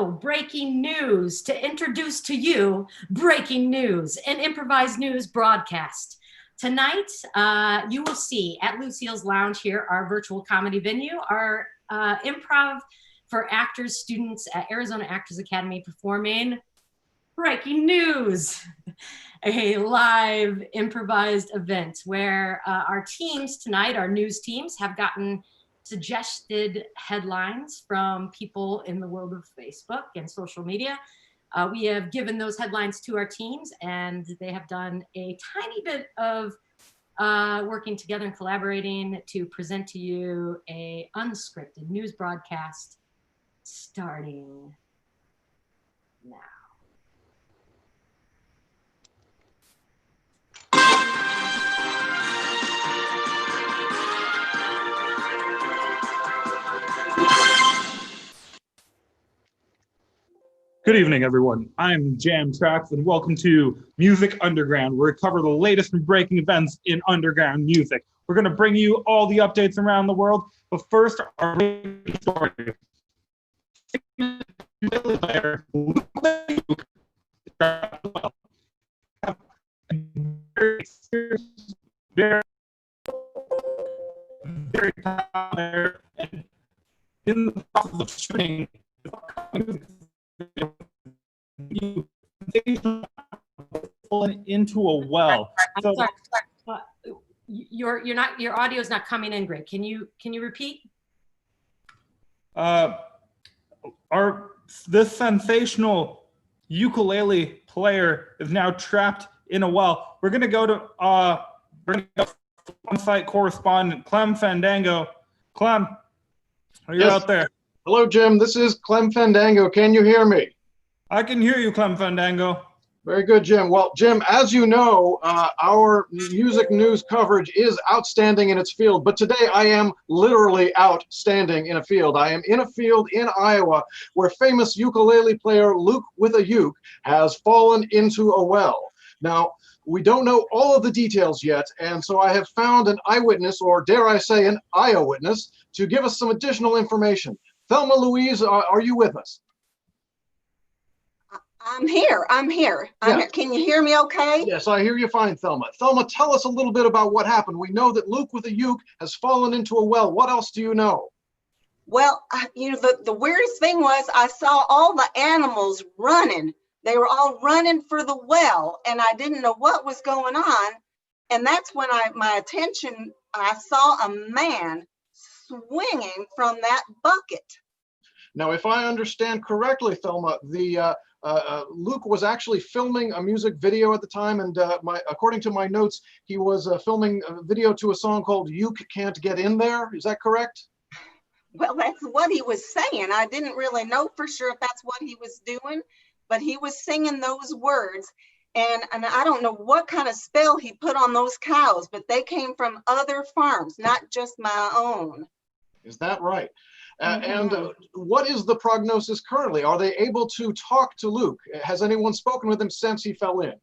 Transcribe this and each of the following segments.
breaking news to introduce to you breaking news, an improvised news broadcast. Tonight, you will see at Lucille's Lounge here, our virtual comedy venue, our improv for actors, students at Arizona Actors Academy performing breaking news, a live improvised event where our teams tonight, our news teams, have gotten suggested headlines from people in the world of Facebook and social media. We have given those headlines to our teams, and they have done a tiny bit of working together and collaborating to present to you a unscripted news broadcast starting now. Good evening, everyone. I'm Jam Tracks, and welcome to Music Underground, where we cover the latest and breaking events in underground music. We're going to bring you all the updates around the world, but first, our story. Very there, and in the process of shooting, fallen into a well. I'm sorry. Your audio is not coming in great. Can you repeat? This sensational ukulele player is now trapped in a well. We're gonna go to on-site correspondent Clem Fandango. Clem, are you out there? Hello, Jim. This is Clem Fandango. Can you hear me? I can hear you, Clem Fandango. Very good, Jim. Well, Jim, as you know, our music news coverage is outstanding in its field, but today I am literally outstanding in a field. I am in a field in Iowa where famous ukulele player Luke with a uke has fallen into a well. Now, we don't know all of the details yet, and so I have found an eyewitness, or dare I say an Iowa-witness, to give us some additional information. Thelma Louise, are you with us? I'm here. Yeah. Can you hear me okay? Yes, I hear you fine, Thelma. Thelma, tell us a little bit about what happened. We know that Luke with a uke has fallen into a well. What else do you know? Well, the weirdest thing was I saw all the animals running. They were all running for the well, and I didn't know what was going on. And that's when I saw a man swinging from that bucket. Now, if I understand correctly, Thelma, Luke was actually filming a music video at the time, and according to my notes, he was filming a video to a song called "Uke Can't Get In There." Is that correct? Well, that's what he was saying. I didn't really know for sure if that's what he was doing, but he was singing those words. And I don't know what kind of spell he put on those cows, but they came from other farms, not just my own. Is that right? And what is the prognosis currently? Are they able to talk to Luke? Has anyone spoken with him since he fell in?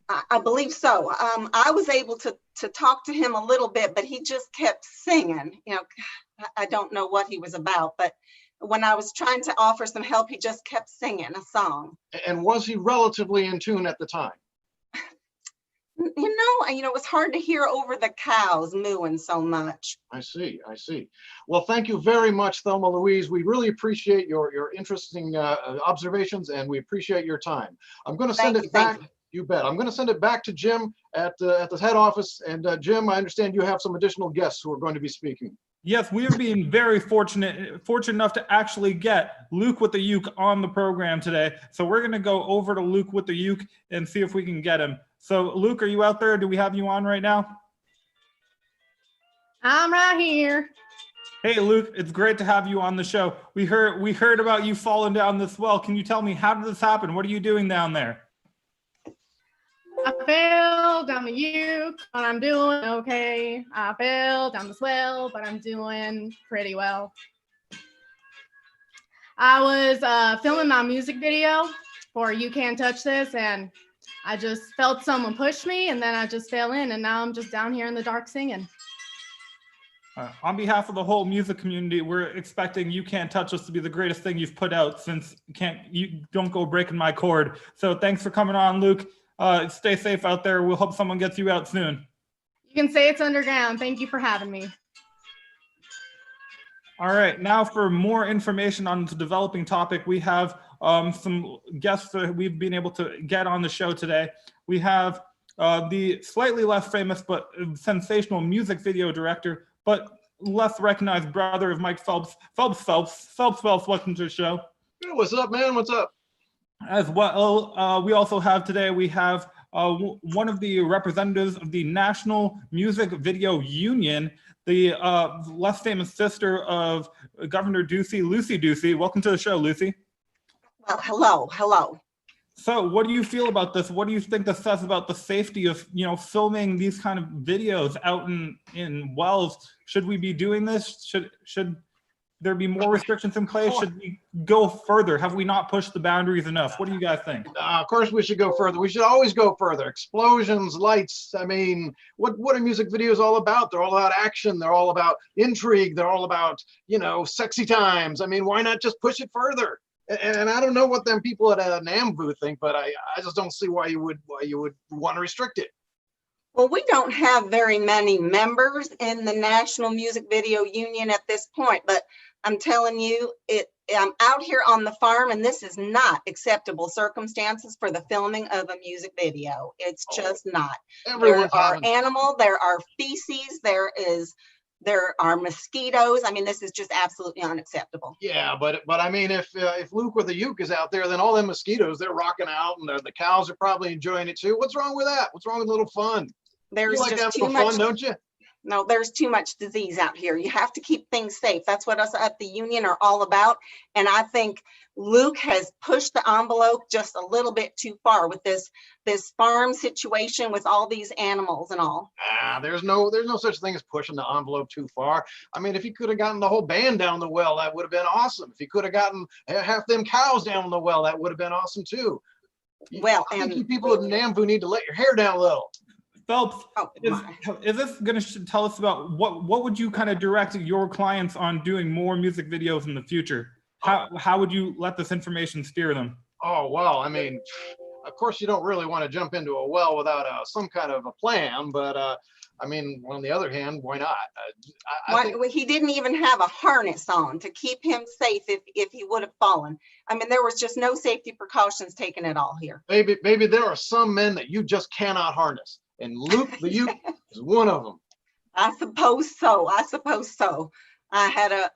I believe so. I was able to talk to him a little bit, but he just kept singing. I don't know what he was about, but when I was trying to offer some help, he just kept singing a song. And was he relatively in tune at the time? It was hard to hear over the cows mooing so much. I see. Well, thank you very much, Thelma Louise. We really appreciate your interesting observations, and we appreciate your time. I'm going to send it back. You bet. I'm going to send it back to Jim at the head office. And Jim, I understand you have some additional guests who are going to be speaking. Yes, we are being very fortunate enough to actually get Luke with the uke on the program today. So we're going to go over to Luke with the uke and see if we can get him. So Luke, are you out there? Do we have you on right now? I'm right here. Hey Luke, it's great to have you on the show. We heard about you falling down this well. Can you tell me, how did this happen? What are you doing down there? I fell down the uke, but I'm doing okay. I fell down the well, but I'm doing pretty well. I was filming my music video for You Can't Touch This, and I just felt someone push me, and then I just fell in, and now I'm just down here in the dark singing. On behalf of the whole music community, we're expecting You Can't Touch Us to be the greatest thing you've put out, since you don't go breaking my cord. So thanks for coming on, Luke. Stay safe out there. We'll hope someone gets you out soon. You can say it's underground. Thank you for having me. All right, now for more information on the developing topic, we have some guests that we've been able to get on the show today. We have the slightly less famous but sensational music video director, but less recognized brother of Mike Phelps. Phelps, welcome to the show. Hey, what's up, man? What's up? As well, we also have today, we have one of the representatives of the National Music Video Union, the less famous sister of Governor Ducey, Lucy Ducey. Welcome to the show, Lucy. Well, hello. So what do you feel about this? What do you think this says about the safety of, filming these kind of videos out in wells? Should we be doing this? Should there be more restrictions in place? Should we go further? Have we not pushed the boundaries enough? What do you guys think? Of course we should go further. We should always go further. Explosions, lights. I mean, what are music videos all about? They're all about action. They're all about intrigue. They're all about, sexy times. I mean, why not just push it further? And I don't know what them people at NAMVU think, but I just don't see why you would want to restrict it. Well, we don't have very many members in the National Music Video Union at this point, but I'm telling you, I'm out here on the farm, and this is not acceptable circumstances for the filming of a music video. It's just not. There are animals, there are feces, there are mosquitoes. I mean, this is just absolutely unacceptable. Yeah, but I mean, if Luke with the uke is out there, then all them mosquitoes, they're rocking out, and the cows are probably enjoying it too. What's wrong with that? What's wrong with a little fun? There's you like just to have too a little much fun, don't you? No, there's too much disease out here. You have to keep things safe. That's what us at the union are all about. And I think Luke has pushed the envelope just a little bit too far with this farm situation with all these animals and all. There's no such thing as pushing the envelope too far. I mean, if he could have gotten the whole band down the well, that would have been awesome. If he could have gotten half them cows down the well, that would have been awesome too. Well, I think you people at NAMVU need to let your hair down a little. Phelps, is this going to tell us about what would you kind of direct your clients on doing more music videos in the future? How would you let this information steer them? Oh, well, I mean, of course you don't really want to jump into a well without some kind of a plan, but I mean, on the other hand, why not? He didn't even have a harness on to keep him safe if he would have fallen. I mean, there was just no safety precautions taken at all here. Maybe there are some men that you just cannot harness. And Luke the Uke is one of them. I suppose so. I had a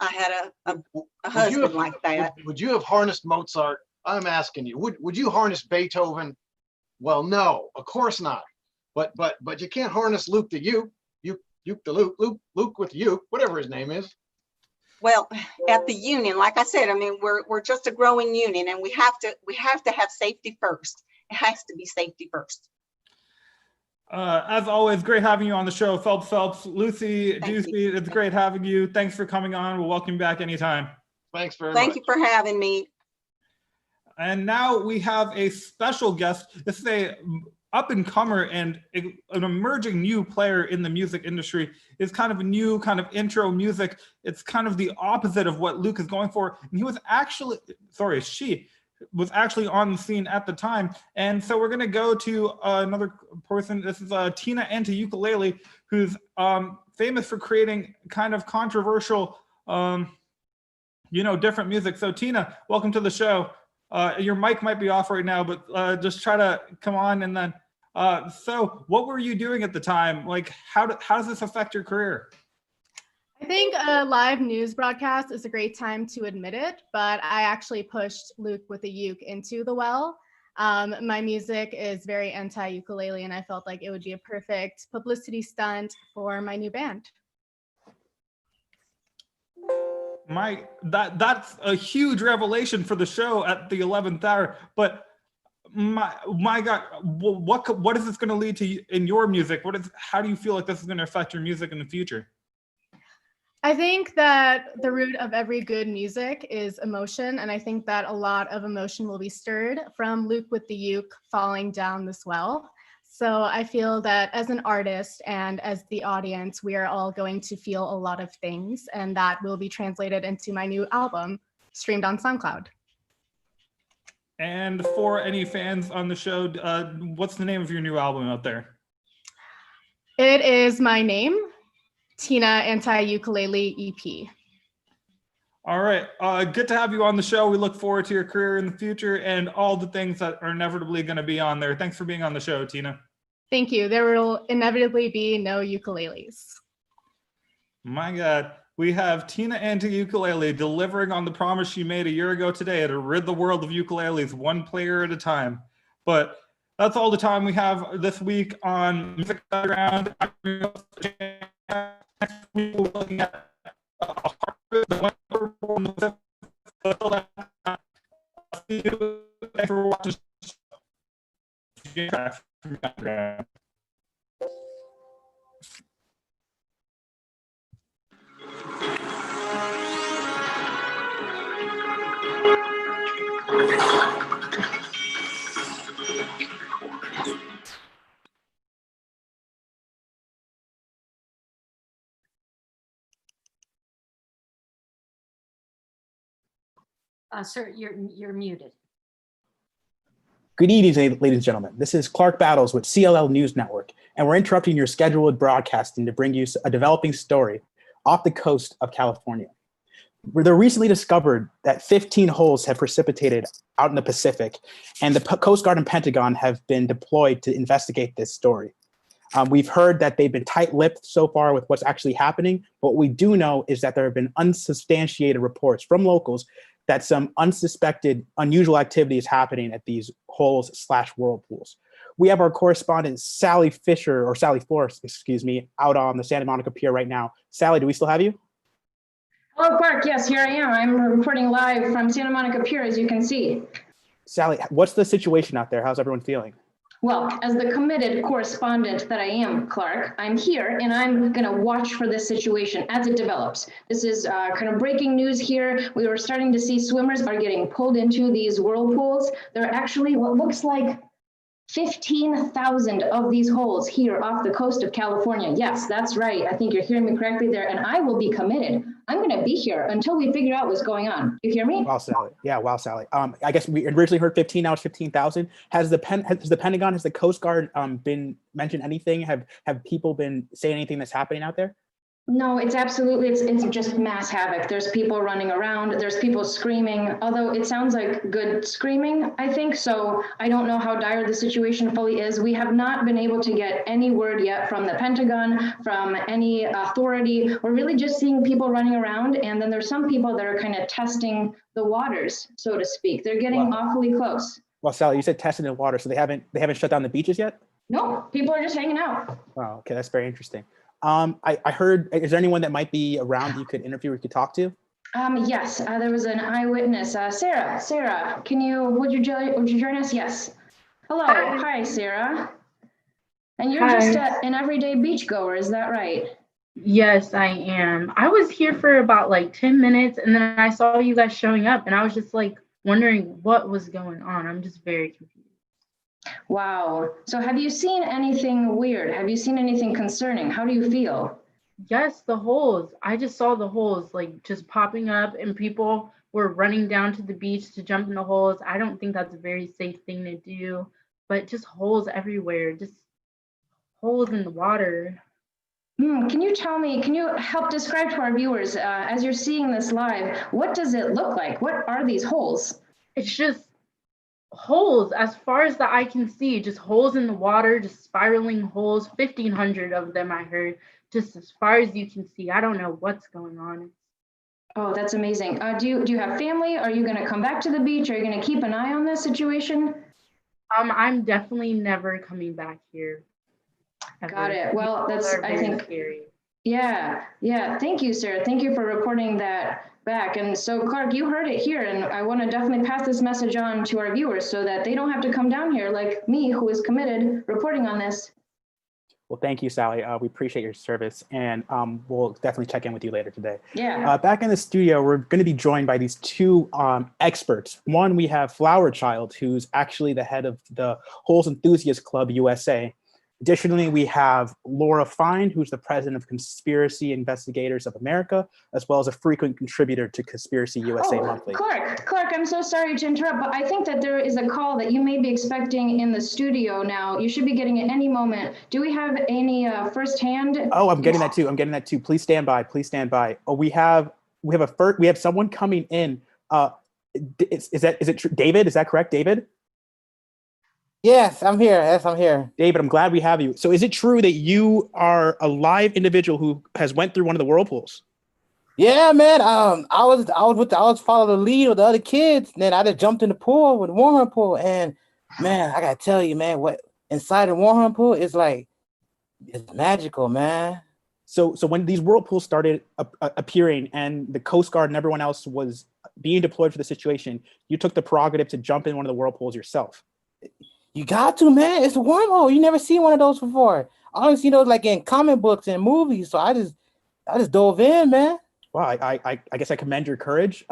husband like that. Would you have harnessed Mozart? I'm asking you. Would you harness Beethoven? Well, no, of course not. But you can't harness Luke the Uke. Uke the Luke with the Uke, whatever his name is. Well, at the union, like I said, I mean, we're just a growing union, and we have to have safety first. It has to be safety first. As always, great having you on the show, Phelps. Lucy Ducey, it's great having you. Thanks for coming on. We'll welcome you back anytime. Thanks very much. Thank you for having me. And now we have a special guest. This is a up-and-comer and an emerging new player in the music industry. It's kind of a new kind of intro music. It's kind of the opposite of what Luke is going for. And she was actually on the scene at the time. And so we're going to go to another person. This is Tina Enta Ukulele, who's famous for creating kind of controversial, different music. So Tina, welcome to the show. Your mic might be off right now, but just try to come on. And then, so what were you doing at the time? Like, how does this affect your career? I think a live news broadcast is a great time to admit it, but I actually pushed Luke with the uke into the well. My music is very anti-ukulele, and I felt like it would be a perfect publicity stunt for my new band. That's a huge revelation for the show at the 11th hour. But my God, what is this going to lead to in your music? How do you feel like this is going to affect your music in the future? I think that the root of every good music is emotion, and I think that a lot of emotion will be stirred from Luke with the uke falling down this well. So I feel that as an artist and as the audience, we are all going to feel a lot of things, and that will be translated into my new album, streamed on SoundCloud. And for any fans on the show, what's the name of your new album out there? It is my name, Tina Anti-Ukulele EP. All right. Good to have you on the show. We look forward to your career in the future and all the things that are inevitably going to be on there. Thanks for being on the show, Tina. Thank you. There will inevitably be no ukuleles. My God. We have Tina Anti-Ukulele delivering on the promise she made a year ago today to rid the world of ukuleles one player at a time. But that's all the time we have this week on Music Underground. Next week we're looking at Thanks for watching. Sir, you're muted. Good evening, ladies and gentlemen. This is Clark Battles with CLL News Network, and we're interrupting your scheduled broadcasting to bring you a developing story off the coast of California. They recently discovered that 15 holes have precipitated out in the Pacific, and the Coast Guard and Pentagon have been deployed to investigate this story. We've heard that they've been tight-lipped so far with what's actually happening, but what we do know is that there have been unsubstantiated reports from locals that some unsuspected, unusual activity is happening at these holes/whirlpools. We have our correspondent, Sally Force, out on the Santa Monica Pier right now. Sally, do we still have you? Hello, Clark. Yes, here I am. I'm reporting live from Santa Monica Pier, as you can see. Sally, what's the situation out there? How's everyone feeling? Well, as the committed correspondent that I am, Clark, I'm here and I'm going to watch for this situation as it develops. This is kind of breaking news here. We were starting to see swimmers are getting pulled into these whirlpools. There are actually what looks like 15,000 of these holes here off the coast of California. Yes, that's right. I think you're hearing me correctly there, and I will be committed. I'm going to be here until we figure out what's going on. You hear me? Wow, Sally. Yeah, wow, Sally. I guess we originally heard 15, now it's 15,000. Has the Pentagon, has the Coast Guard been mentioned anything? Have people been saying anything that's happening out there? No, it's absolutely, it's just mass havoc. There's people running around, there's people screaming, although it sounds like good screaming, I think. So I don't know how dire the situation fully is. We have not been able to get any word yet from the Pentagon, from any authority. We're really just seeing people running around. And then there's some people that are kind of testing the waters, so to speak. They're getting awfully close. Well, Sally, you said testing the water, so they haven't shut down the beaches yet? No, people are just hanging out. Wow, okay, that's very interesting. I heard, is there anyone that might be around you could interview or you could talk to? Yes, there was an eyewitness. Sarah, would you join us? Yes. Hello, hi, Sarah. And you're just an everyday beachgoer, is that right? Yes, I am. I was here for about like 10 minutes and then I saw you guys showing up and I was just like wondering what was going on. I'm just very confused. Wow. So have you seen anything weird? Have you seen anything concerning? How do you feel? Yes, the holes. I just saw the holes like just popping up and people were running down to the beach to jump in the holes. I don't think that's a very safe thing to do, but just holes everywhere, just holes in the water. Can you help describe to our viewers, as you're seeing this live, what does it look like? What are these holes? It's just holes as far as the eye can see, just holes in the water, just spiraling holes, 1,500 of them I heard, just as far as you can see. I don't know what's going on. Oh, that's amazing. Do you have family? Are you going to come back to the beach? Are you going to keep an eye on this situation? I'm definitely never coming back here. Ever. Got it. Well, that's, I think, scary. Yeah. Thank you, Sarah. Thank you for reporting that back. And so, Clark, you heard it here, and I want to definitely pass this message on to our viewers so that they don't have to come down here like me, who is committed, reporting on this. Well, thank you, Sally. We appreciate your service, and we'll definitely check in with you later today. Yeah. Back in the studio, we're going to be joined by these two experts. One, we have Flower Child, who's actually the head of the Holes Enthusiast Club USA, Additionally, we have Laura Fine, who's the president of Conspiracy Investigators of America, as well as a frequent contributor to Conspiracy USA Monthly. Clark, I'm so sorry to interrupt, but I think that there is a call that you may be expecting in the studio now. You should be getting it any moment. Do we have any firsthand? Oh, I'm getting that too. Please stand by. Oh, we have someone coming in. Is it true? David? Is that correct, David? Yes, I'm here. David, I'm glad we have you. So is it true that you are a live individual who has went through one of the whirlpools? Yeah, man. I was following the lead with the other kids. And then I just jumped in the pool with the warm pool. And man, I gotta tell you, man, what inside the warm pool is like, it's magical, man. So when these whirlpools started appearing and the Coast Guard and everyone else was being deployed for the situation, you took the prerogative to jump in one of the whirlpools yourself. You got to, man. It's a wormhole. You never seen one of those before. I only seen those like in comic books and movies. So I just dove in, man. Wow, I guess I commend your courage.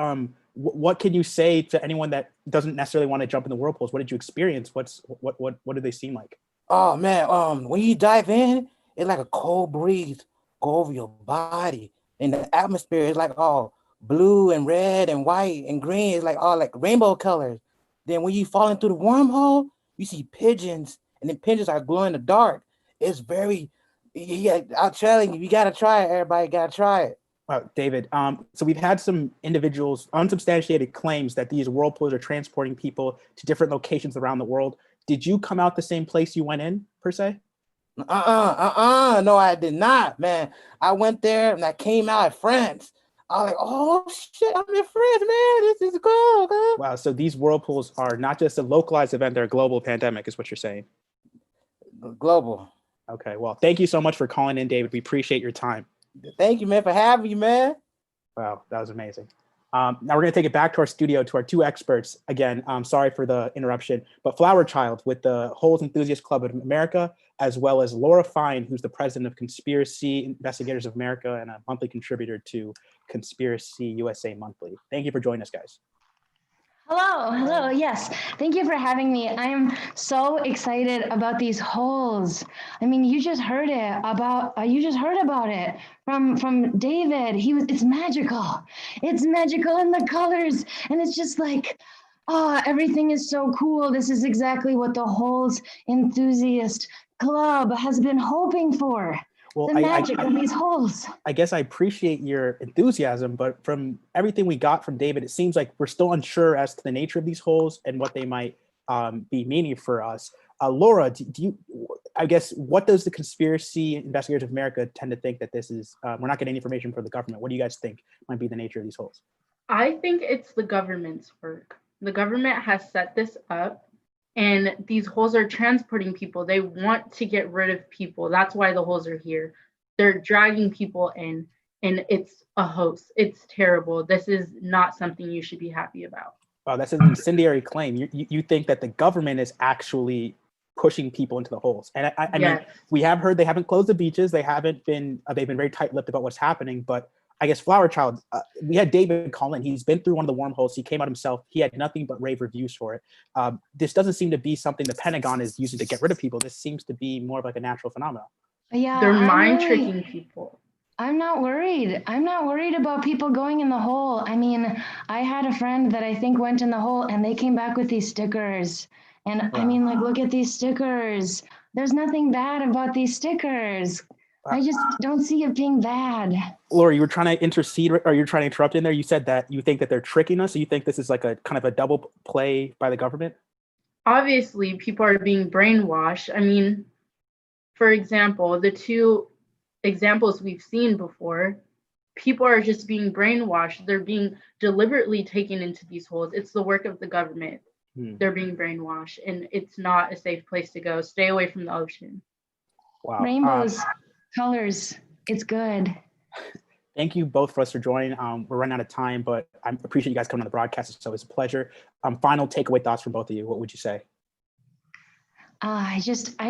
What can you say to anyone that doesn't necessarily want to jump in the whirlpools? What did you experience? What did they seem like? Oh man, when you dive in, it's like a cold breeze go over your body, and the atmosphere is like all blue and red and white and green. It's like all like rainbow colors. Then when you fall into the wormhole, you see pigeons, and the pigeons are glow in the dark. It's very, yeah. I'm telling you, you gotta try it. Everybody gotta try it. Wow, David. So we've had some individuals unsubstantiated claims that these whirlpools are transporting people to different locations around the world. Did you come out the same place you went in, per se? No, I did not, man. I went there and I came out at France. I was like, oh shit, I'm in France, man. This is cool, man. Wow, so these whirlpools are not just a localized event, they're a global pandemic, is what you're saying. Global. Okay, well, thank you so much for calling in, David. We appreciate your time. Thank you, man, for having me, man. Wow, that was amazing. Now we're going to take it back to our studio, to our two experts. Again, I'm sorry for the interruption, but Flower Child with the Holes Enthusiast Club of America, as well as Laura Fine, who's the president of Conspiracy Investigators of America and a monthly contributor to Conspiracy USA Monthly. Thank you for joining us, guys. Hello, yes. Thank you for having me. I'm so excited about these holes. I mean, you just heard about it from David. It's magical. It's magical in the colors. And it's just like, everything is so cool. This is exactly what the Holes Enthusiast Club has been hoping for. Well, the magic of these holes. I guess I appreciate your enthusiasm, but from everything we got from David, it seems like we're still unsure as to the nature of these holes and what they might be meaning for us. Laura, I guess, what does the Conspiracy Investigators of America tend to think that this is? We're not getting information from the government. What do you guys think might be the nature of these holes? I think it's the government's work. The government has set this up. And these holes are transporting people. They want to get rid of people. That's why the holes are here. They're dragging people in, and it's a hoax. It's terrible. This is not something you should be happy about. Wow, that's an incendiary claim. You think that the government is actually pushing people into the holes. And I mean, we have heard they haven't closed the beaches. They've been very tight-lipped about what's happening, but I guess Flower Child, we had David call in. He's been through one of the wormholes. He came out himself. He had nothing but rave reviews for it. This doesn't seem to be something the Pentagon is using to get rid of people. This seems to be more of like a natural phenomenon. Yeah, they're mind tricking people. I'm not worried. I'm not worried about people going in the hole. I mean, I had a friend that I think went in the hole and they came back with these stickers. And I mean, like, look at these stickers. There's nothing bad about these stickers. I just don't see it being bad. Laura, you were trying to intercede, or you're trying to interrupt in there. You said that you think that they're tricking us. So you think this is like a kind of a double play by the government? Obviously, people are being brainwashed. I mean, for example, the two examples we've seen before, people are just being brainwashed. They're being deliberately taken into these holes. It's the work of the government. They're being brainwashed, and it's not a safe place to go. Stay away from the ocean. Wow. Rainbows, colors, it's good. Thank you both for us for joining. We're running out of time, but I appreciate you guys coming on the broadcast. It's always a pleasure. Final takeaway thoughts from both of you. What would you say? I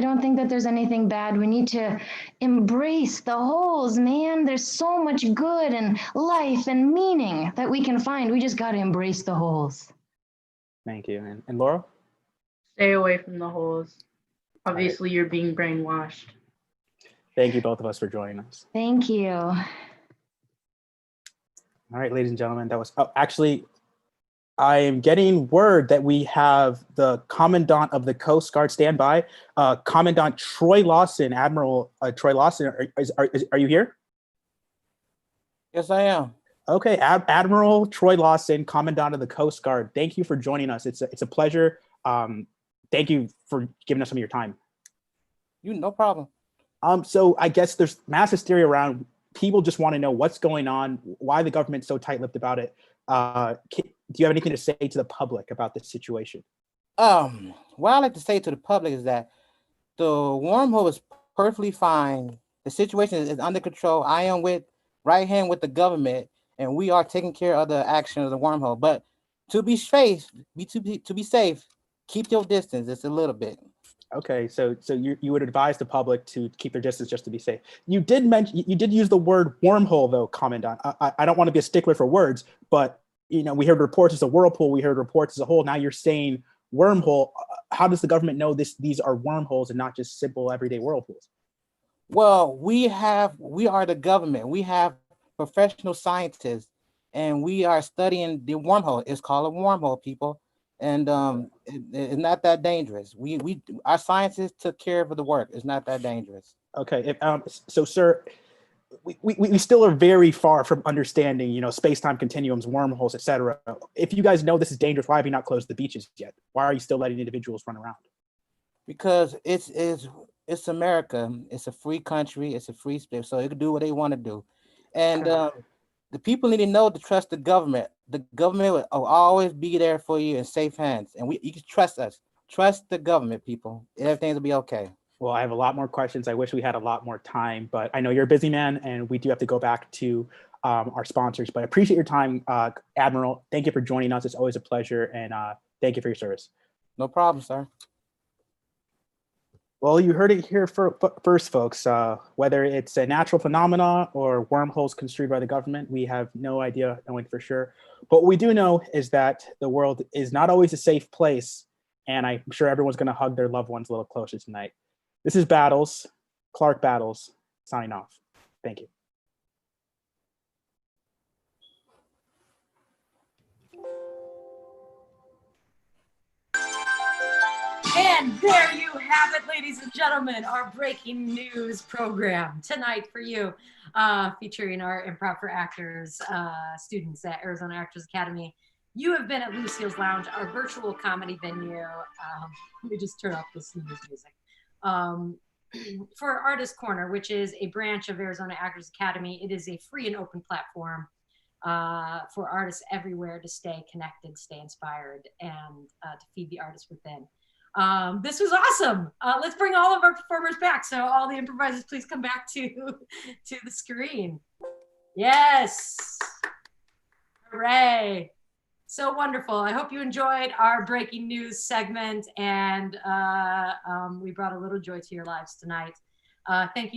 don't think that there's anything bad. We need to embrace the holes, man. There's so much good and life and meaning that we can find. We just got to embrace the holes. Thank you. And Laura? Stay away from the holes. Obviously, you're being brainwashed. Thank you both of us for joining us. Thank you. All right, ladies and gentlemen, that was, oh, actually, I am getting word that we have the Commandant of the Coast Guard standby, Commandant Troy Lawson, Admiral Troy Lawson. Are you here? Yes, I am. Okay, Admiral Troy Lawson, Commandant of the Coast Guard. Thank you for joining us. It's a pleasure. Thank you for giving us some of your time. No problem. So I guess there's mass hysteria around. People just want to know what's going on, why the government's so tight-lipped about it. Do you have anything to say to the public about this situation? What I like to say to the public is that the wormhole is perfectly fine. The situation is under control. I am with right hand with the government, and we are taking care of the action of the wormhole. But to be safe, keep your distance just a little bit. Okay, so you would advise the public to keep their distance just to be safe. You did use the word wormhole though, Commandant. I don't want to be a stickler for words, but we heard reports as a whirlpool, we heard reports as a hole. Now you're saying wormhole. How does the government know these are wormholes and not just simple everyday whirlpools? Well, we are the government. We have professional scientists, and we are studying the wormhole. It's called a wormhole, people. And it's not that dangerous. Our scientists took care of the work. It's not that dangerous. Okay, so sir, we still are very far from understanding, space-time continuums, wormholes, etc. If you guys know this is dangerous, why have you not closed the beaches yet? Why are you still letting individuals run around? Because it's America. It's a free country. It's a free space, so they can do what they want to do. And the people need to know to trust the government. The government will always be there for you in safe hands, and you can trust us. Trust the government, people. Everything will be okay. Well, I have a lot more questions. I wish we had a lot more time, but I know you're a busy man, and we do have to go back to our sponsors. But I appreciate your time, Admiral. Thank you for joining us. It's always a pleasure, and thank you for your service. No problem, sir. Well, you heard it here first, folks. Whether it's a natural phenomena or wormholes construed by the government, we have no idea knowing for sure. But what we do know is that the world is not always a safe place, and I'm sure everyone's going to hug their loved ones a little closer tonight. This is Battles, Clark Battles, signing off. Thank you. And there you have it, ladies and gentlemen, our breaking news program tonight for you, featuring our Improv for Actors students at Arizona Actors Academy. You have been at Lucille's Lounge, our virtual comedy venue. Let me just turn off this news music. For Artist Corner, which is a branch of Arizona Actors Academy. It is a free and open platform for artists everywhere to stay connected, stay inspired, and to feed the artists within. This was awesome. Let's bring all of our performers back. So all the improvisers, please come back to the screen. Yes. Hooray. So wonderful. I hope you enjoyed our breaking news segment, and we brought a little joy to your lives tonight. Thank you